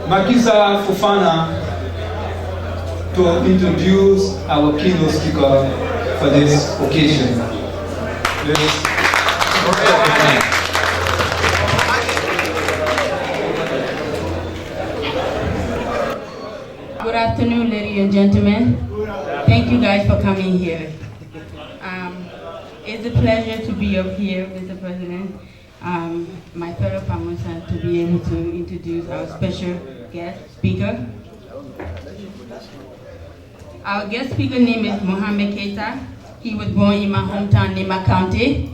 Makisa Fofana to introduce our keynote speaker for this occasion. Please. Good afternoon, ladies and gentlemen. Thank you guys for coming here. It's a pleasure to be up here, Mr. President, my fellow Felmausa, to be able to introduce our special guest speaker. Our guest speaker name is Mohamed Keita. He was born in my hometown, Nima County.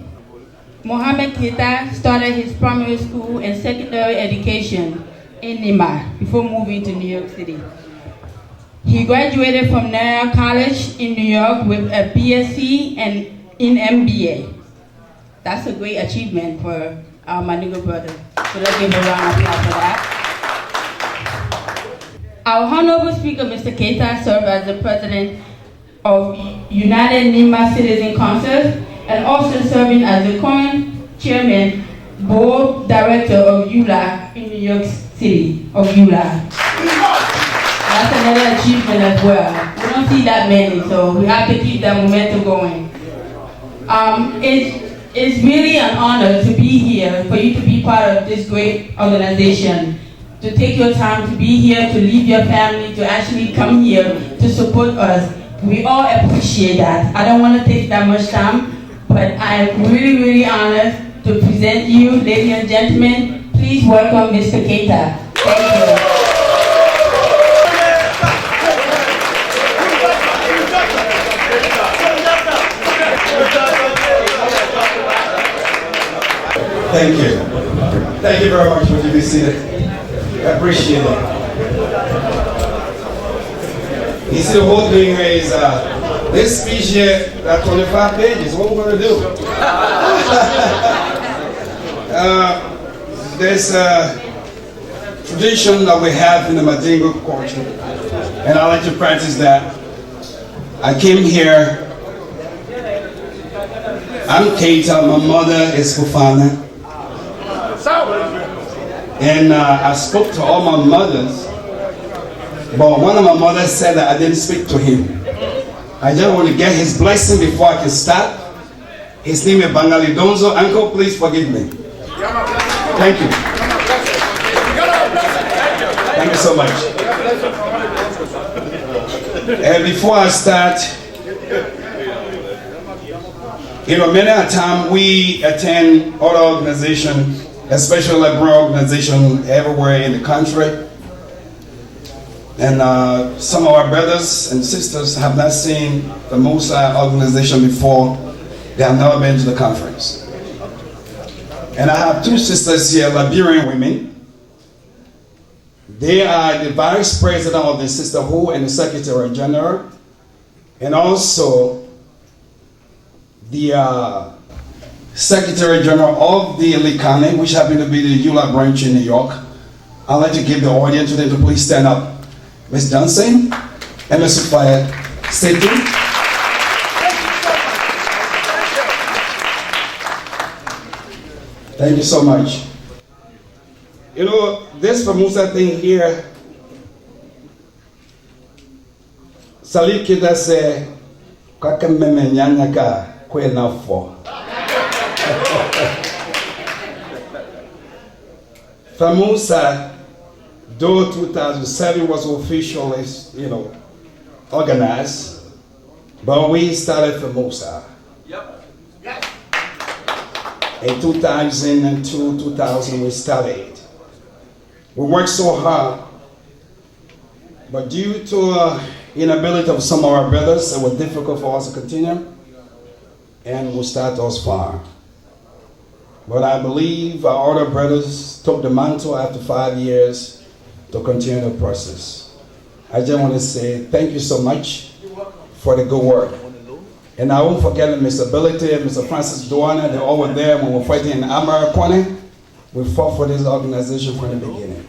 Mohamed Keita started his primary school and secondary education in Nima before moving to New York City. He graduated from National College in New York with a BSc and in MBA. That's a great achievement for our Manigo brother. So let's give a round of applause for that. Our honorable speaker, Mr. Keita, served as the president of United Nima Citizen Council and also serving as the current chairman, board director of ULA in New York City, of ULA. That's another achievement as well. We don't see that many, so we have to keep that momentum going. It's really an honor to be here, for you to be part of this great organization, to take your time to be here, to leave your family, to actually come here to support us. We all appreciate that. I don't want to take that much time, but I'm really, really honored to present you, ladies and gentlemen. Please welcome Mr. Keita. Thank you. Thank you. Thank you very much. Would you be seated? I appreciate it. You see, the whole thing is this speech here, that 25 pages. What we're going to do? There's a tradition that we have in the Madingo culture, and I like to practice that. I came here. I'm Keita. My mother is Fofana. And I spoke to all my mothers, but one of my mothers said that I didn't speak to him. I just want to get his blessing before I can start. His name is Bangali Donzo. Uncle, please forgive me. Thank you. Thank you so much. And before I start, many a time we attend other organizations, especially Liberian organization everywhere in the country. And some of our brothers and sisters have not seen the Felmausa organization before. They have never been to the conference. And I have two sisters here, Liberian women. They are the vice president of the sisterhood and the secretary general, and also the Secretary General of the Likane, which happened to be the ULA branch in New York. I'd like to give the audience to them to please stand up. Ms. Johnson and Mr. Fayed, stay tuned. Thank you so much. You know, this Felmausa thing here, Salih Keita say, "Kakameme nyanyaka kwe na fo." Felmausa, though 2007 was officially, organized, but we started Felmausa. Yep. In 2002, 2000, we started. We worked so hard, but due to inability of some of our brothers, it was difficult for us to continue, and we started us far. But I believe our other brothers took the mantle after 5 years to continue the process. I just want to say thank you so much for the good work. And I won't forget Mr. Ability and Mr. Francis Duana. They all were there when we were fighting in Amara Kwane. We fought for this organization from the beginning.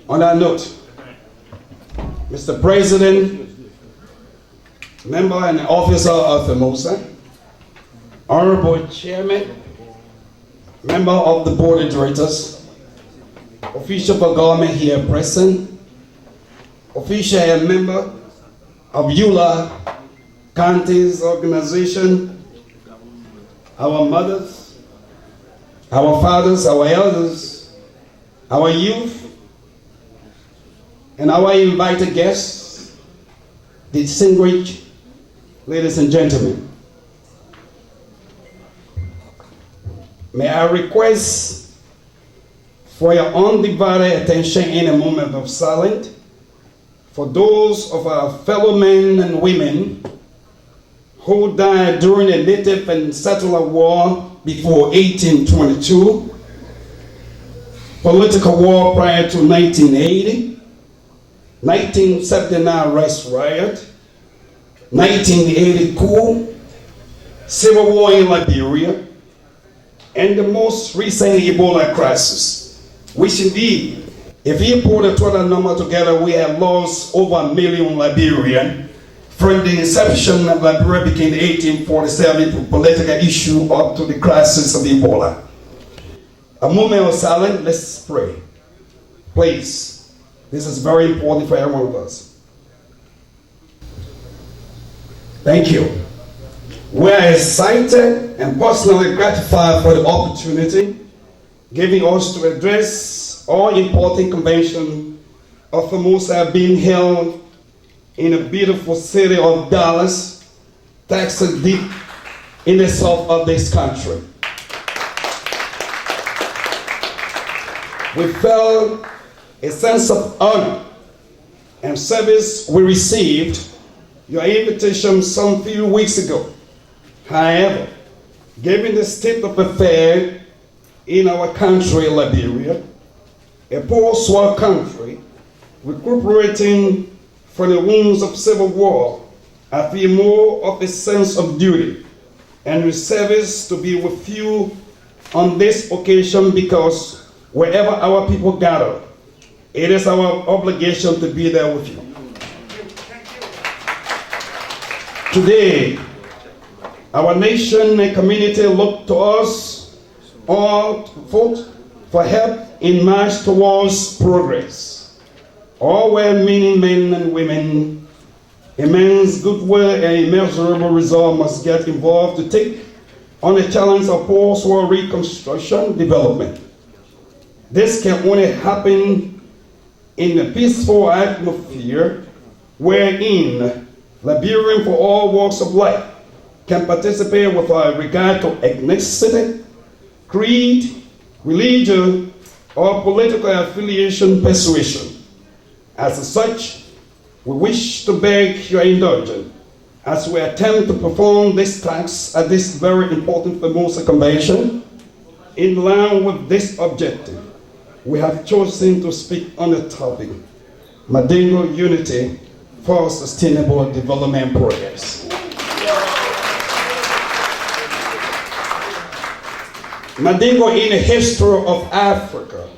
On that note, Mr. President, member and officer of Felmausa, Honorable Chairman, member of the Board of Directors, official of government here present, official and member of EULA County's organization, our mothers, our fathers, our elders, our youth, and our invited guests, distinguished ladies and gentlemen. May I request for your undivided attention in a moment of silence for those of our fellow men and women who died during the Native and Settler War before 1822, political war prior to 1980, 1979 rice riot, 1980 coup, civil war in Liberia, and the most recent Ebola crisis, which indeed, if you put the total number together, we have lost over 1 million Liberians from the inception of Liberia between 1847 for political issue up to the crisis of Ebola. A moment of silence, let's pray. Please, this is very important for every one of us. Thank you. We are excited and personally gratified for the opportunity given us to address all important conventions of Felmausa being held in the beautiful city of Dallas, Texas, deep in the south of this country. We felt a sense of honor and service we received your invitation some few weeks ago. However, given the state of affairs in our country, Liberia, a post-war country recuperating from the wounds of civil war, I feel more of a sense of duty and with service to be with you on this occasion, because wherever our people gather, it is our obligation to be there with you. Today, our nation and community look to us all for help in march towards progress. All well-meaning men and women, immense goodwill and immeasurable resolve must get involved to take on the challenge of post-war reconstruction development. This can only happen in a peaceful atmosphere wherein Liberians for all walks of life can participate without regard to ethnicity, creed, religion, or political affiliation persuasion. As such, we wish to beg your indulgence as we attempt to perform this task at this very important Felmausa Convention. In line with this objective, we have chosen to speak on the topic, Mandingo Unity for Sustainable Development Progress. Mandingo in the history of Africa,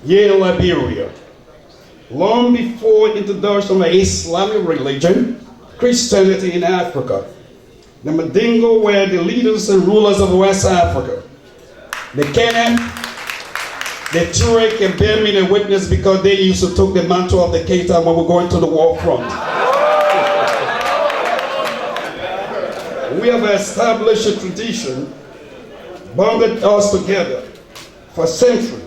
yea, Liberia. Long before introduction of Islamic religion, Christianity in Africa, the Mandingo were the leaders and rulers of West Africa. The Kenyan, the Turek, and bear me the witness because they used to take the mantle of the Keita when we're going to the war front. We have established a tradition bonded us together for centuries.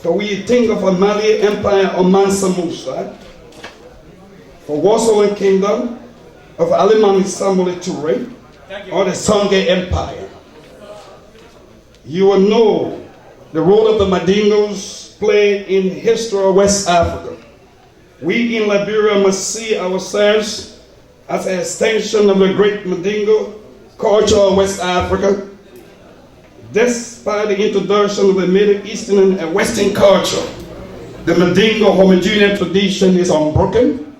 For we think of a Mali Empire of Mansa Musa, for Wasolan Kingdom of Alimami Samuel Toure, or the Songhai Empire. You will know the role of the Mandingos play in history of West Africa. We in Liberia must see ourselves as an extension of the great Mandingo culture of West Africa. Despite the introduction of the Middle Eastern and Western culture, the Mandingo homogeneous tradition is unbroken,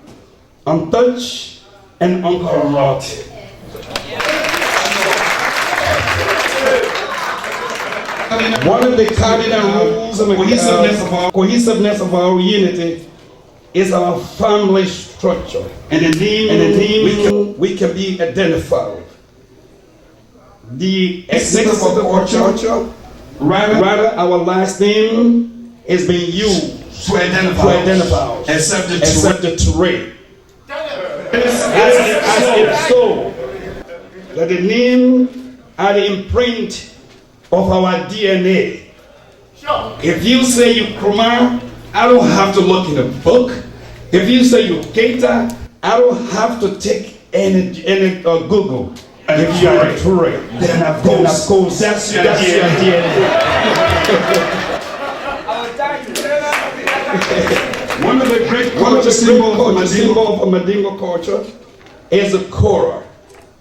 untouched, and uncorrupted. One of the cardinal rules of the cohesiveness of our unity is our family structure, and the name we can be identified with. The essence of the culture, rather our last name is being used to identify us, except the terrain. As if so, that the name and the imprint of our DNA. If you say you Krumah, I don't have to look in the book. If you say you Keita, I don't have to take any Google. If you are a terrain, then of course that's your DNA. One of the great symbols of Mandingo culture is a kora.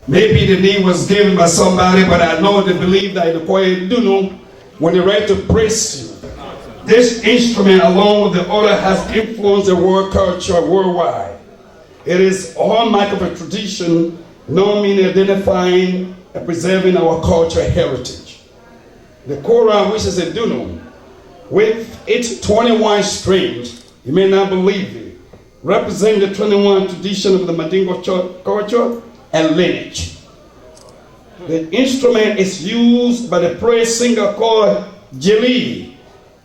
Maybe the name was given by somebody, but I know they believe that in the Koye Dunu, when they ready to praise you, this instrument, along with the other, has influenced the world culture worldwide. It is a hallmark of a tradition, knowing, identifying, and preserving our cultural heritage. The kora, which is a dunu, with its 21 strings, you may not believe it, represent the 21 tradition of the Mandingo culture and lineage. The instrument is used by the praise singer called Jeli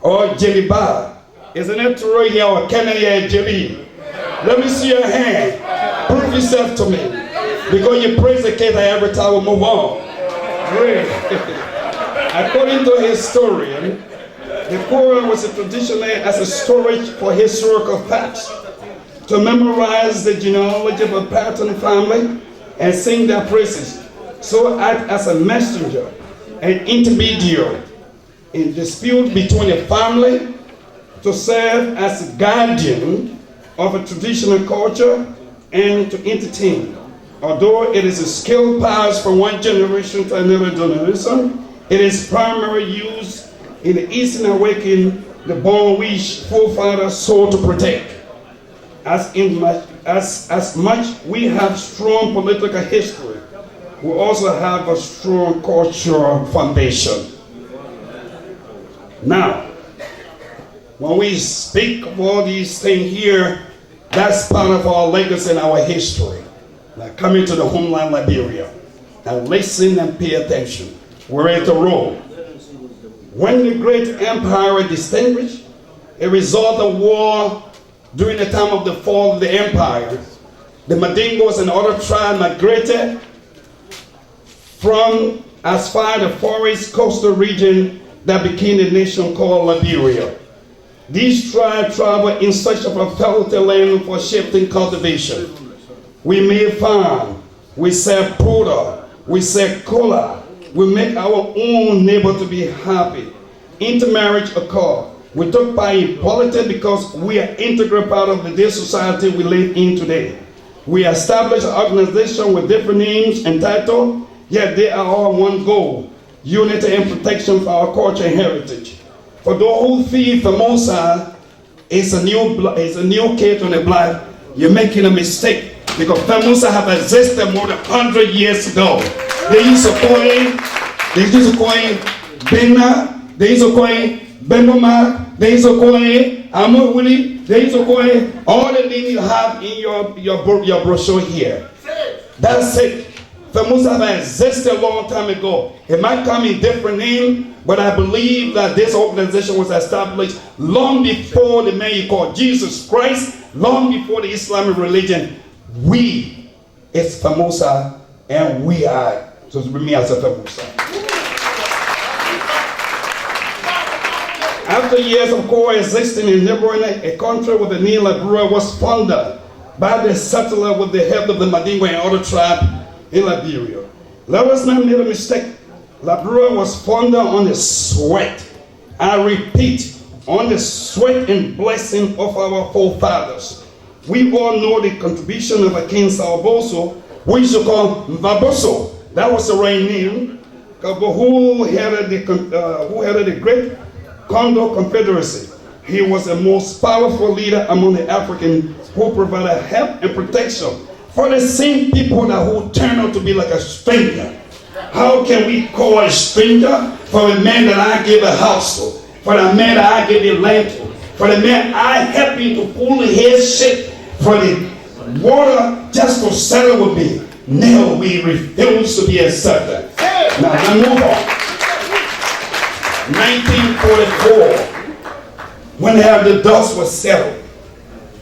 or Jeliba. Isn't it right here or Kenya Jeli? Let me see your hand. Prove yourself to me. Because you praise the Keita every time we move on. Great. According to a historian, the Quran was traditionally as a storage for historical facts, to memorize the genealogy of a pattern family and sing their praises, so act as a messenger and intermediary in dispute between a family, to serve as a guardian of a traditional culture and to entertain. Although it is a skill passed from one generation to another generation, it is primarily used in the Eastern awakening, the born wish forefathers sought to protect. As much we have strong political history, we also have a strong cultural foundation. Now, when we speak of all these things here, that's part of our legacy and our history. Now, coming to the homeland Liberia, and listen and pay attention. We're ready to roll. When the great empire distinguished, a result of war during the time of the fall of the empire, the Mandingos and other tribes migrated from as far the forest coastal region that became the nation called Liberia. These tribes traveled in search of a fertile land for shifting cultivation. We made farm, we sell powder, we sell cola, we make our own neighbor to be happy. Intermarriage occurred. We took part in politics because we are integral part of the society we live in today. We established an organization with different names and titles, yet they are all one goal: unity and protection for our culture and heritage. For those who feel Felmausa is a new kid on the block, you're making a mistake, because Felmausa have existed more than 100 years ago. They used to call it Bena, they used to call it Bemboma, they used to call it Amorwili, they used to call it all the names you have in your brochure here. That's it. Felmausa have existed a long time ago. It might come in different name, but I believe that this organization was established long before the man you call Jesus Christ, long before the Islamic religion. We is Felmausa, and we are, so me as a Felmausa. After years of coexisting in Liberian, a country with the name Liberia was founded by the settler with the help of the Mandingo and other tribes in Liberia. Let us not make a mistake. Liberia was founded on the sweat, I repeat, on the sweat and blessing of our forefathers. We all know the contribution of a King Salboso, we used to call Mvaboso. That was the right name, who headed the great Congo Confederacy. He was the most powerful leader among the Africans who provided help and protection for the same people that who turned out to be like a stranger. How can we call a stranger for a man that I gave a house to, for the man that I gave a land to, for the man I helped him to pull his ship, for the water just to settle with me? No, we refuse to be accepted. Now I move on. 1944. when the dust was settled,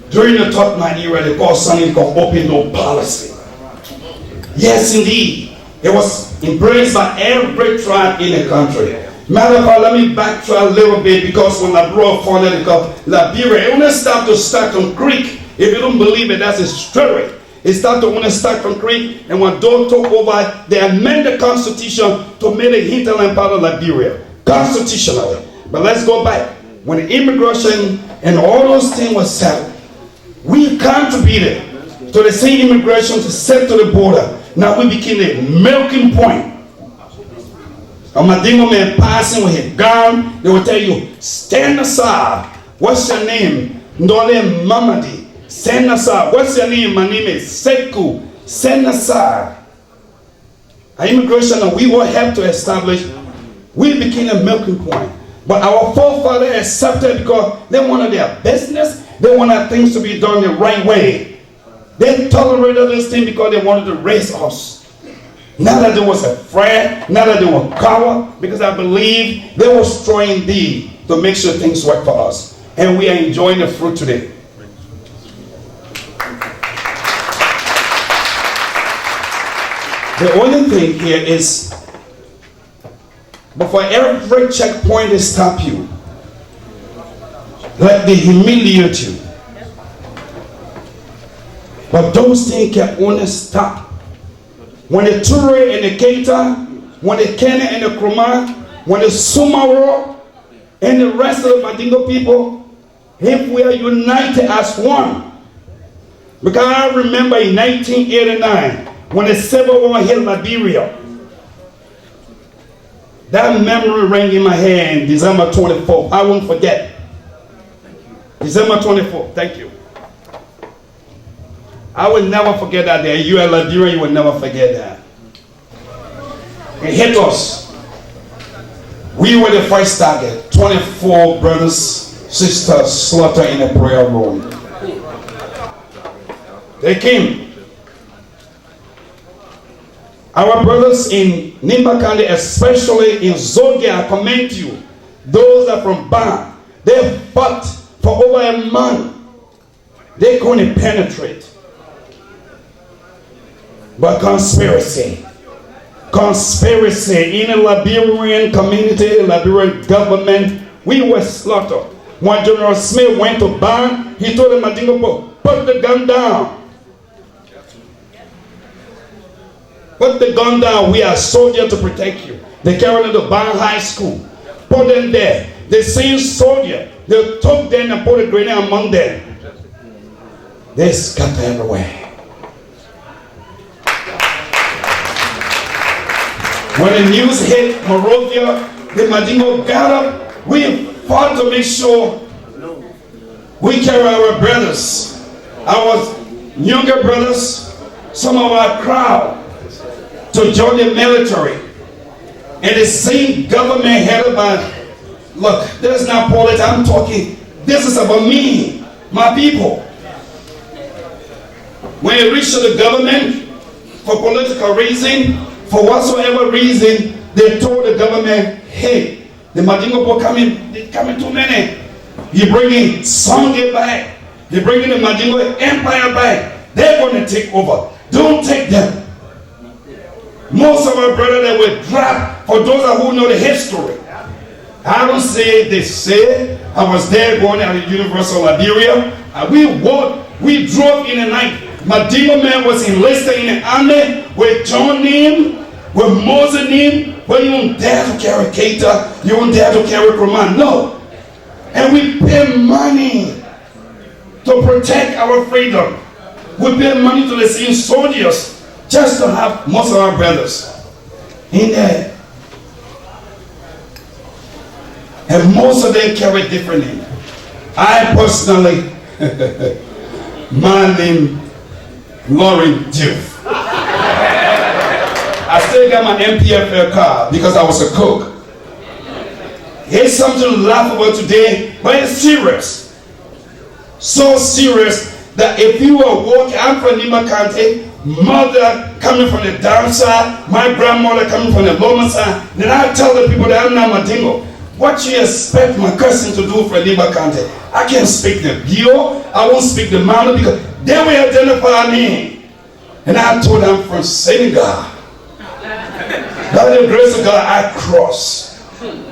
during the Tottenham era, they called something called open door policy. Yes, indeed. It was embraced by every tribe in the country. Matter of fact, let me backtrack a little bit, because when I brought forward Liberia, it only started to Stockton Creek. If you don't believe it, that's a story. It started to only Stockton Creek, and when Doe took over, they amended the Constitution to make the hinterland part of Liberia, constitutionally. But let's go back. When the immigration and all those things were settled, we contributed to the same immigration to set to the border. Now we became a milking point. A Madingo man passing with his gun, they will tell you, stand aside. What's your name? Ndole Mamadi. Stand aside. What's your name? My name is Sekou. Stand aside. Our immigration that we will have to establish, we became a milking point. But our forefathers accepted because they wanted their business. They wanted things to be done the right way. They tolerated this thing because they wanted to raise us. Not that there was a threat, not that they were coward, because I believe they were strong indeed to make sure things work for us. And we are enjoying the fruit today. The only thing here is, but for every checkpoint they stop you, like they humiliate you. But those things can only stop when the Ture and the Keita, when the Kenya and the Kroma, when the Sumaro and the rest of the Madingo people, if we are united as one. Because I remember in 1989, when the Civil War hit Liberia, that memory rang in my head, December 24th. I won't forget. December 24th. Thank you. I will never forget that day. You are Liberian, you will never forget that. It hit us. We were the first target. 24 brothers, sisters slaughtered in a prayer room. They came. Our brothers in Nimba County, especially in Zogia, I commend you. Those are from Ban. They fought for over a month. They couldn't penetrate. But conspiracy in the Liberian community, Liberian government, we were slaughtered. When General Smith went to Ban, he told the Madingo, put the gun down. Put the gun down. We are soldiers to protect you. They carried them to Ban High School. Put them there. The same soldier, they took them and put a grenade among them. They scattered everywhere. When the news hit Monrovia, the Madingo got up. We fought to make sure we carry our brothers, our younger brothers, some of our crowd, to join the military. And the same government headed by, look, this is not politics, I'm talking, this is about me, my people. When it reached to the government, for political reason, for whatsoever reason, they told the government, hey, the Madingo people coming too many. You're bringing Songe back. You're bringing the Madingo Empire back. They're going to take over. Don't take them. Most of our brothers that were dropped, for those who know the history. I don't say it, they say. I was there going at the University of Liberia. And we drove in the night. Madingo man was enlisted in the army with John name, with Moses name, but you don't dare to carry Keita, you don't dare to carry Kroma. No. And we pay money to protect our freedom. We pay money to the same soldiers just to have most of our brothers in there. And most of them carry different names. I personally, my name, Lauren Duke. I still got my MPFL card because I was a cook. It's something to laugh about today, but it's serious. So serious that if you are walking, I'm from Nimba County, mother coming from the downside, my grandmother coming from the lower side, then I tell the people that I'm not Madingo. What you expect my cousin to do for Liba County? I can't speak the Bio, I won't speak the Mano because they will identify me. And I told them from Senegal. By the grace of God, I cross.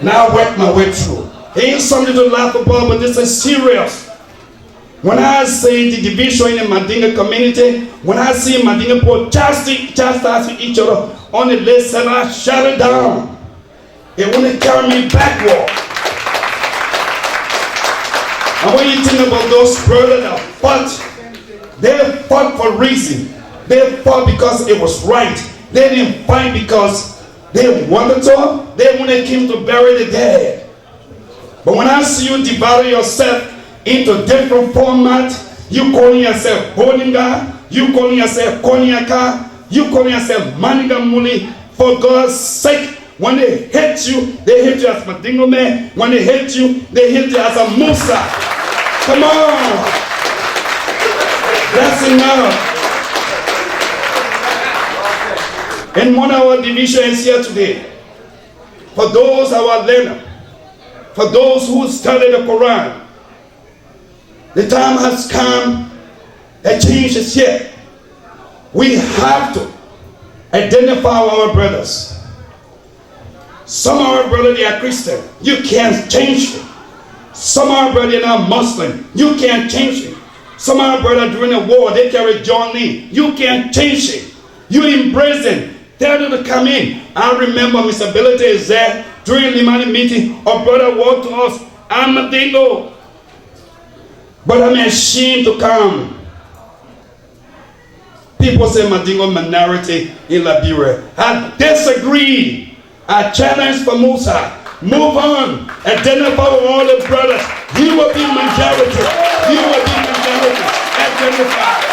Now I work my way through. It ain't something to laugh about, but this is serious. When I say the division in the Mandinga community, when I see Mandinga people chastising each other on the list, and I shut it down. It wouldn't carry me backward. And when you think about those brothers that fought, they fought for reason. They fought because it was right. They didn't fight because they wanted to. They wanted came to bury the dead. But when I see you divide yourself into different formats, you calling yourself Boninga, you calling yourself Konyaka, you calling yourself Maniga Muli, for God's sake. When they hate you as Madingo man. When they hate you as a Musa. Come on. That's enough. And one of our divisions here today, for those our learners, for those who study the Quran, the time has come, a change is here. We have to identify our brothers. Some of our brothers, they are Christian. You can't change them. Some of our brothers are Muslim. You can't change them. Some of our brothers during the war, they carry John Lee. You can't change it. You embrace them. Tell them to come in. I remember Mr. Ability is there during the Limani meeting. Our brother walked to us. I'm a dingo. But I'm ashamed to come. People say Madingo minority in Liberia. I disagree. I challenge Felmausa. Move on. Identify with all the brothers. You will be majority. You will be majority. Identify.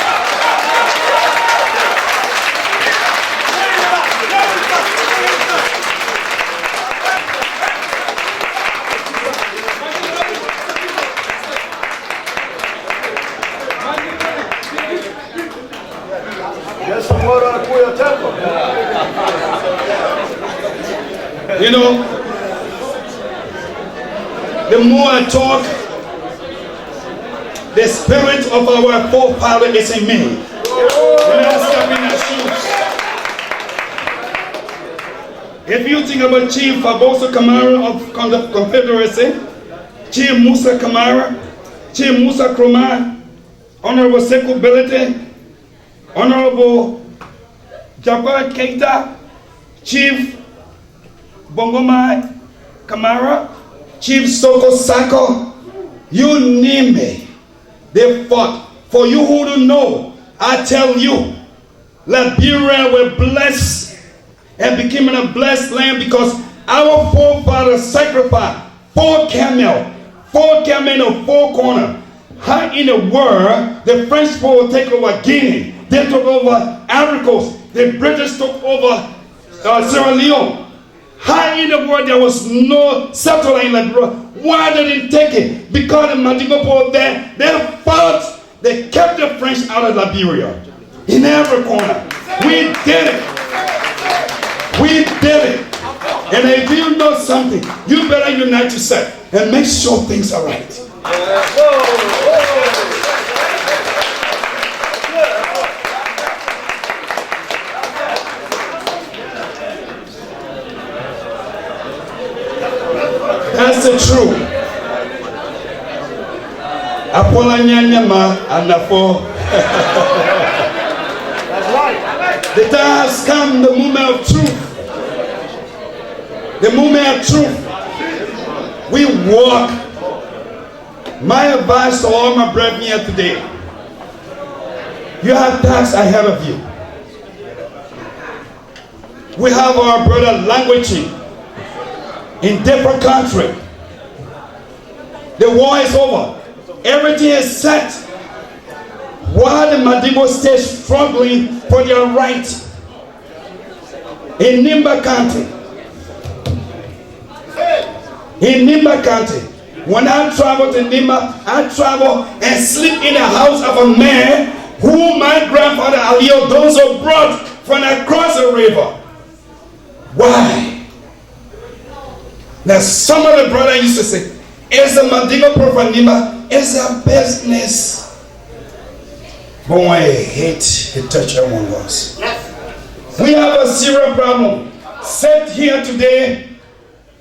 You know, the more I talk, the spirit of our forefather is in me. When I step in their shoes. If you think about Chief Faboso Kamara of the Confederacy, Chief Musa Kamara, Chief Musa Kromah, Honorable Sekou Belete, Honorable Jabbar Keita, Chief Bongomai Kamara, Chief Soko Sako, you name it, they fought. For you who don't know, I tell you, Liberia were blessed and became a blessed land because our forefathers sacrificed 4 camels in 4 corners. How in the world the French people take over Guinea, they took over Ivory Coast, the British took over Sierra Leone. How in the world there was no settler in Liberia? Why they didn't take it? Because the Mandingo people there, they fought. They kept the French out of Liberia. In every corner. We did it. We did it. And if you know something, you better unite yourself and make sure things are right. That's the truth. Apola nyanyama anafo. That's right. The time has come, the moment of truth. The moment of truth. We walk. My advice to all my brethren here today. You have tasks ahead of you. We have our brother languaging in different countries. The war is over. Everything is set. While the Madibo stay struggling for their right in Nimba County. In Nimba County. When I travel to Nimba, I travel and sleep in the house of a man who my grandfather Alio Donzo brought from across the river. Why? Now some of the brothers used to say, it's a Mandingo Profanima, it's a business. But when it hit, it touched everyone else. We have a serious problem. Sit here today,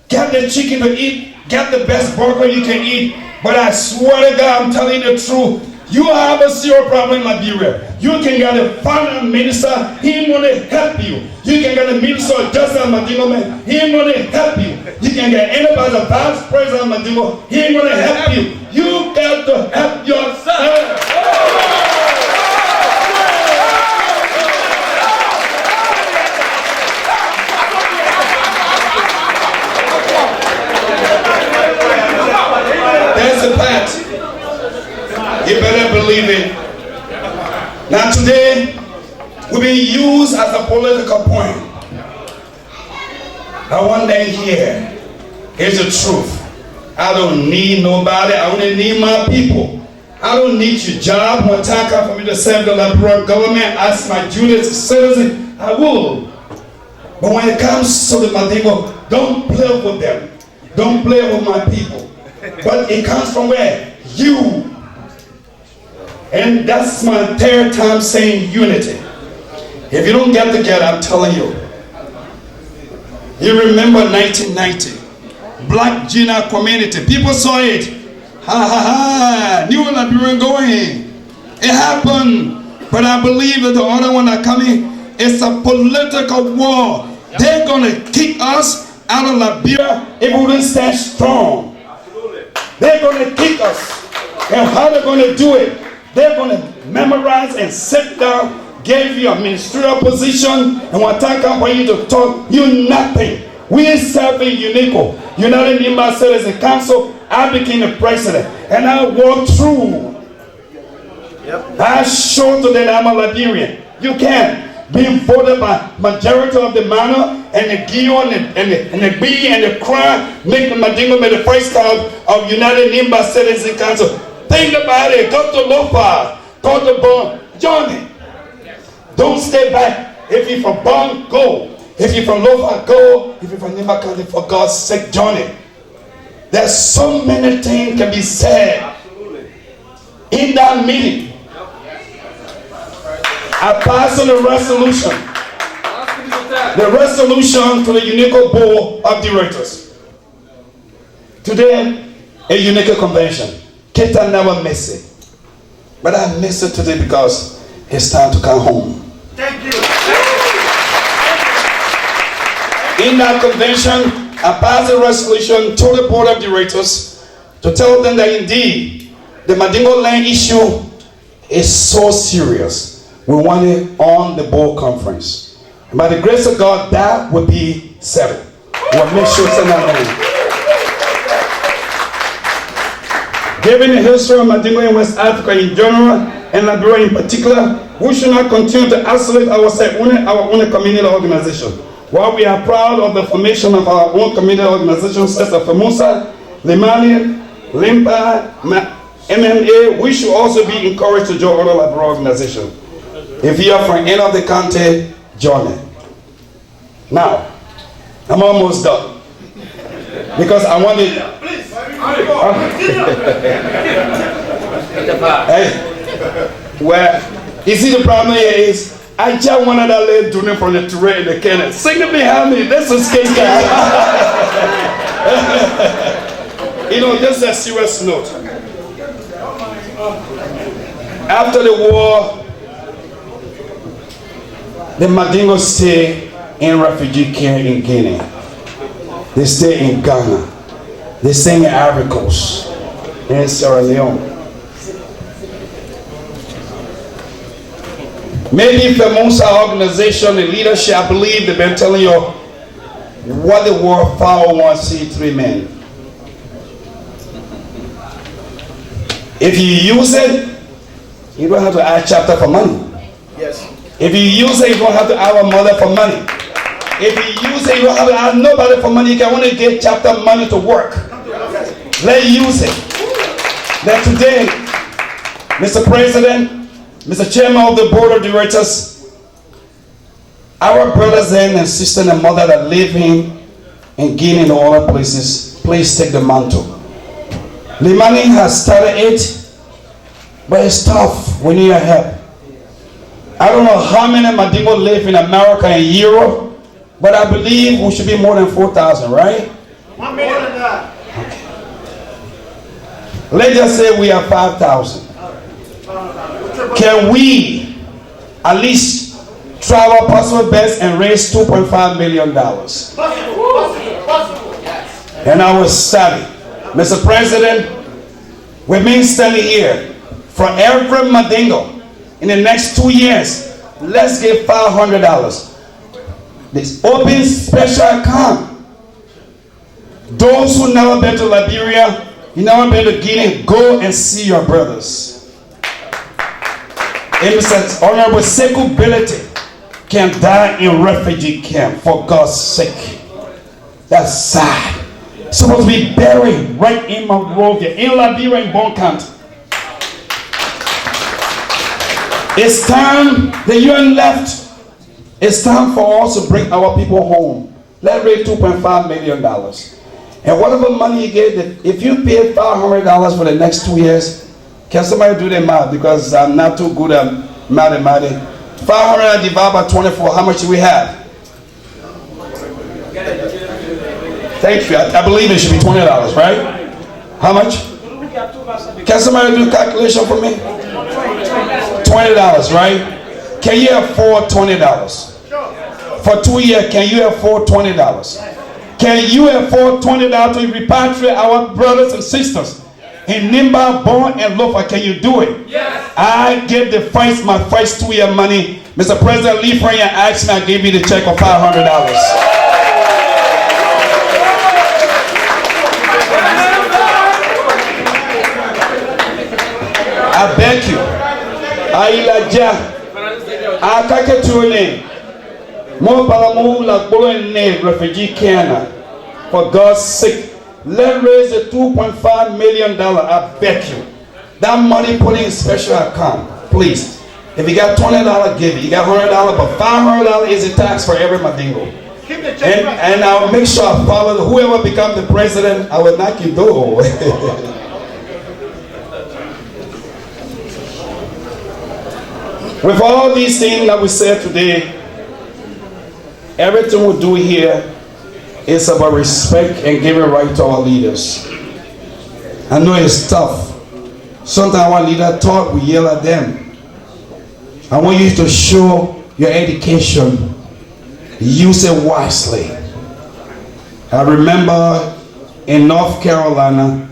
get the chicken to eat, get the best burger you can eat, but I swear to God, I'm telling you the truth, you have a serious problem in Liberia. You can get a finance minister, he ain't gonna help you. You can get a minister of justice in Mandingo, man, he ain't gonna help you. You can get anybody, the vice president of Mandingo, he ain't gonna help you. You got to help yourself. There's a path. You better believe it. Now today, we've been used as a political point. I want them here. Here's the truth. I don't need nobody. I only need my people. I don't need your job. When time comes for me to serve the Liberian government as my duty as a citizen, I will. But when it comes to the Mandingo, don't play with them. Don't play with my people. But it comes from where? You. And that's my third time saying unity. If you don't get together, I'm telling you. You remember 1990. Black Gina community. People saw it. Ha ha ha. New Liberian going. It happened. But I believe that the other one that coming is a political war. They're going to kick us out of Liberia if we don't stand strong. They're going to kick us. And how they're going to do it? They're going to memorize and sit down, give you a ministerial position, and when time comes for you to talk, you nothing. We serve in UNICO, United Nimba Citizen Council. I became the president, and I walked through. I showed to them I'm a Liberian. You can. Being voted by majority of the manor and the Gion and the B and the Crown make the Mandingo the first time of United Nimba Citizen Council. Think about it. Go to Lofa. Go to Bon. Johnny. Don't stay back. If you're from Bon, go. If you're from Lofa, go. If you're from Nimba County, for God's sake, Johnny. There's so many things can be said in that meeting. I passed on the resolution. The resolution to the UNICO Board of Directors. Today, a UNICO convention. Keita never miss it. But I miss it today because it's time to come home. Thank you. In that convention, I passed a resolution to the Board of Directors to tell them that indeed, the Mandingo land issue is so serious. We want it on the board conference. And by the grace of God, that will be settled. We'll make sure it's not known. Given the history of Mandingo in West Africa in general, and Liberia in particular, we should not continue to isolate ourselves in our own community organization. While we are proud of the formation of our own community organizations such as Felmausa, Liberian, Limpa, MMA, we should also be encouraged to join other Liberian organizations. If you are from any of the country, join it. Now, I'm almost done. Because I want it. Hey, well, you see the problem here is, I just wanted that lady doing from the terrain in the cannon. Sing it behind me. This is Keita. You know, this is a serious note. After the war, the Mandingo stay in refugee camp in Guinea. They stay in Ghana. They stay in Ivory Coast, in Sierra Leone. Maybe Felmausa organization, the leadership, I believe they've been telling you what the word 501c3 meant. If you use it, you don't have to ask chapter for money. Yes. If you use it, you don't have to ask a mother for money. If you use it, you don't have to ask nobody for money. You can only get chapter money to work. Let's use it. That today, Mr. President, Mr. Chairman of the Board of Directors, our brothers and sisters and mother that live in and Guinea and other places, please take the mantle. Limani has started it, but it's tough. We need your help. I don't know how many Mandingo live in America and Europe, but I believe we should be more than 4,000, right? 1 million than that. Okay. Let's just say we are 5,000. Can we at least try our possible best and raise $2.5 million? And I will study. Mr. President, with me standing here, for every Mandingo, in the next 2 years, let's give $500. This open special account. Those who never been to Liberia, you never been to Guinea, go and see your brothers. And Mr. Honorable Sekou Bility can die in refugee camp for God's sake. That's sad. Supposed to be buried right in Monrovia, in Liberia, in Bon County. It's time, the UN left. It's time for us to bring our people home. Let's raise $2.5 million. And whatever money you get, if you pay $500 for the next 2 years, can somebody do the math? Because I'm not too good at mathematics. 500 divided by 24, how much do we have? Thank you. I believe it should be $20, right? How much? Can somebody do a calculation for me? $20, right? Can you afford $20? For 2 years, can you afford $20? Can you afford $20 to repatriate our brothers and sisters in Nimba, Bon, and Lofa? Can you do it? Yes. I give my first 2 year money. Mr. President, Lee Frey asked me, I gave you the check of $500. I beg you. Ailaja. Akake tuone. Mo palamu la ne refugee camp. For God's sake, let's raise a $2.5 million. I beg you. That money put in a special account. Please. If you got $20, give it. You got $100, but $500 is a tax for every Mandingo. And I'll make sure I follow whoever becomes the president. I will knock you door. With all these things that we said today, everything we do here is about respect and giving right to our leaders. I know it's tough. Sometimes our leaders talk, we yell at them. I want you to show your education. Use it wisely. I remember in North Carolina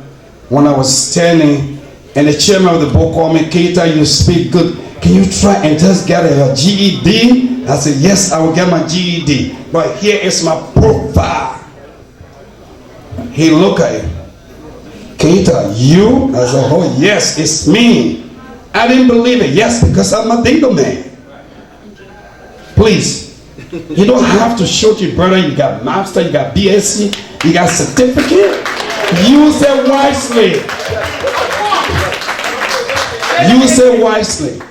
when I was standing and the chairman of the board called me, Keita, you speak good. Can you try and just get a GED? I said, yes, I will get my GED. But here is my profile. He looked at it. Keita, you? I said, oh yes, it's me. I didn't believe it. Yes, because I'm a dingo man. Please, you don't have to show to your brother you got master, you got BSc, you got certificate. Use it wisely. Use it wisely.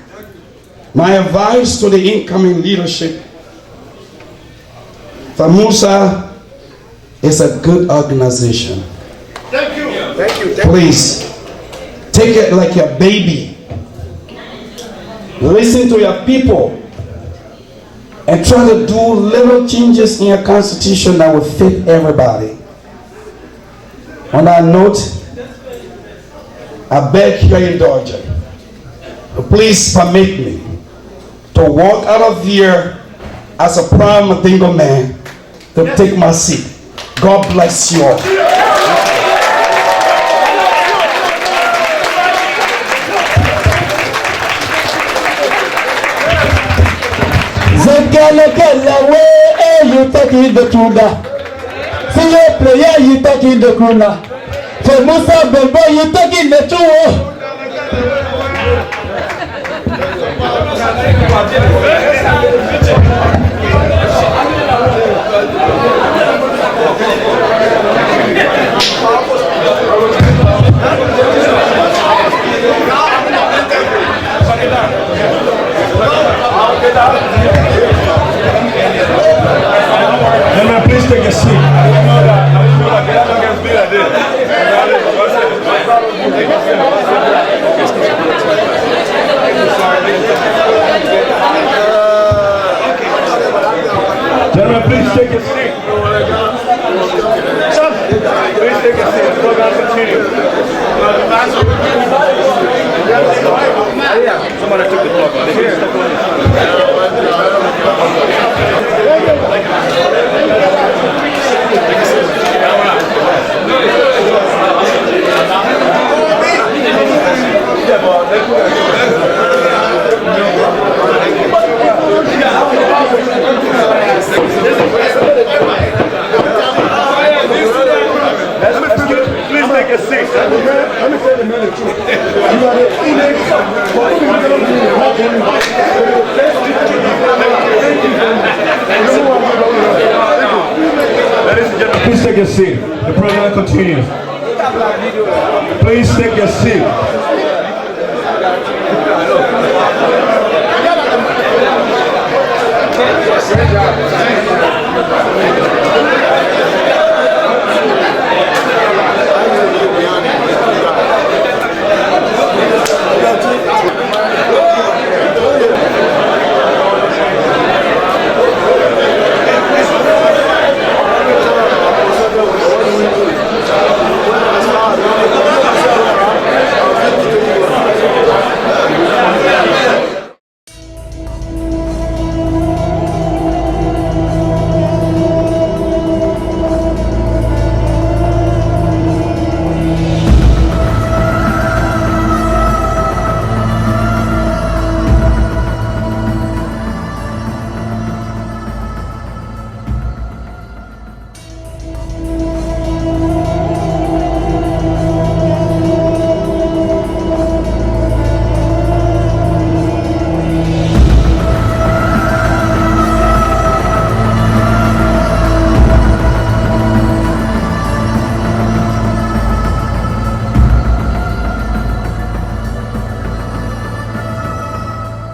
My advice to the incoming leadership, Felmausa is a good organization. Thank you. Please, take it like your baby. Listen to your people and try to do little changes in your constitution that will fit everybody. On that note, I beg your indulgence. Please permit me to walk out of here as a proud Mandingo man to take my seat. God bless you all. You taking the tuna. See your player, you taking the kuna. Felmausa Bembo, you taking the two. Please take a seat. Please take your seat. The program continues. Please take your seat. Great job.